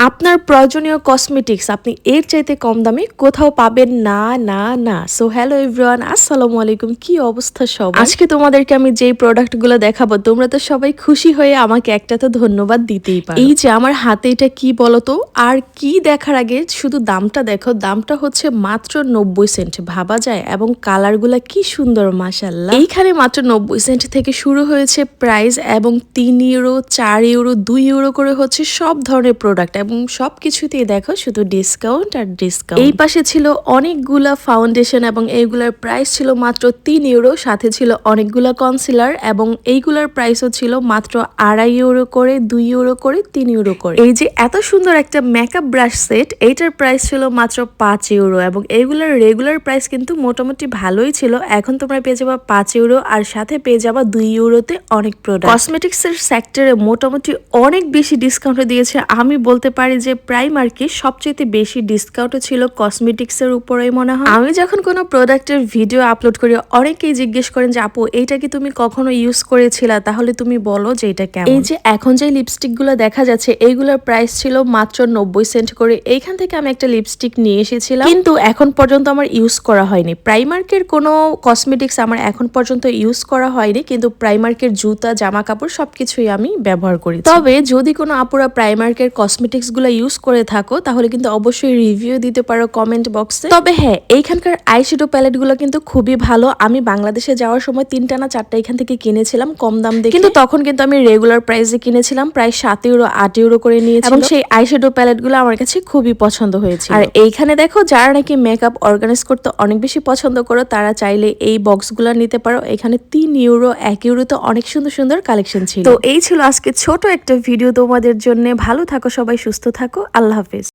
আপনার প্রয়োজনীয় কসমেটিক্স আপনি এর চাইতে কম দামে কোথাও পাবেন না না না। সো হ্যালো এভরিওয়ান, আসসালামু আলাইকুম। কি অবস্থা সবার? আজকে তোমাদেরকে আমি যেই প্রোডাক্টগুলো দেখাবো তোমরা তো সবাই খুশি হয়ে আমাকে একটা তো ধন্যবাদ দিতেই পারো। এই যে আমার হাতে এটা কি বলতো, আর কি দেখার আগে শুধু দামটা দেখো। দামটা হচ্ছে মাত্র 90 সেন্ট, ভাবা যায়। এবং কালারগুলা কি সুন্দর মাশাআল্লাহ। এইখানে মাত্র 90 সেন্ট থেকে শুরু হয়েছে প্রাইস, এবং 3 ইউরো, 4 ইউরো, 2 ইউরো করে হচ্ছে সব ধরনের প্রোডাক্ট, এবং সবকিছুতেই দেখো শুধু ডিসকাউন্ট আর ডিসকাউন্ট। এই পাশে ছিল অনেকগুলা ফাউন্ডেশন, এবং এইগুলার প্রাইস ছিল মাত্র 3 ইউরো। সাথে ছিল অনেকগুলা কনসিলার, এবং এইগুলার প্রাইসও ছিল মাত্র 2.5 ইউরো করে, 2 ইউরো করে, 3 ইউরো করে। এই যে এত সুন্দর একটা মেকআপ ব্রাশ সেট, এইটার প্রাইস ছিল মাত্র 5 ইউরো, এবং এইগুলার রেগুলার প্রাইস কিন্তু মোটামুটি ভালোই ছিল। এখন তোমরা পেয়ে যাবা 5 ইউরো, আর সাথে পেয়ে যাবা 2 ইউরোতে অনেক প্রোডাক্ট। কসমেটিক্সের সেক্টরে মোটামুটি অনেক বেশি ডিসকাউন্ট দিয়েছে। আমি বলতে পারি যে প্রাইমার্কে সবচেয়ে বেশি ডিসকাউন্ট ছিল কসমেটিক্সের উপরেই মনে হয়। আমি যখন কোনো প্রোডাক্টের ভিডিও আপলোড করি, অনেকেই জিজ্ঞেস করেন যে আপু এইটা কি তুমি কখনো ইউজ করেছিলা, তাহলে তুমি বলো যে এটা কেমন। এই যে এখন যে লিপস্টিক গুলো দেখা যাচ্ছে, এইগুলোর প্রাইস ছিল মাত্র 90 সেন্ট করে। এইখান থেকে আমি একটা লিপস্টিক নিয়ে এসেছিলাম, কিন্তু এখন পর্যন্ত আমার ইউজ করা হয়নি। প্রাইমার্কের কোনো কসমেটিক্স আমার এখন পর্যন্ত ইউজ করা হয়নি, কিন্তু প্রাইমার্কের জুতা, জামা কাপড় সবকিছুই আমি ব্যবহার করি। তবে যদি কোনো আপুরা প্রাইমার্কের কসমেটিক্স গুলো ইউজ করে থাকো, তাহলে কিন্তু অবশ্যই রিভিউ দিতে পারো কমেন্ট বক্সে। তবে হ্যাঁ, এইখানকার আইশ্যাডো প্যালেট গুলো কিন্তু খুবই ভালো। আমি বাংলাদেশে যাওয়ার সময় 3টা না 4টা এখান থেকে কিনেছিলাম কম দাম দেখে, কিন্তু তখন কিন্তু আমি রেগুলার প্রাইসে কিনেছিলাম, প্রায় 7 ইউরো 8 ইউরো করে নিয়েছি। এবং সেই আইশ্যাডো প্যালেট গুলো আমার কাছে খুবই পছন্দ হয়েছে। আর এইখানে দেখো, যারা নাকি মেকআপ অর্গানাইজ করতে অনেক বেশি পছন্দ করো, তারা চাইলে এই বক্স গুলা নিতে পারো। এখানে 3 ইউরো 1 ইউরোতে অনেক সুন্দর সুন্দর কালেকশন ছিল। তো এই ছিল আজকে ছোট একটা ভিডিও তোমাদের জন্য। ভালো থাকো সবাই, সুস্থ থাকো, আল্লাহ হাফেজ।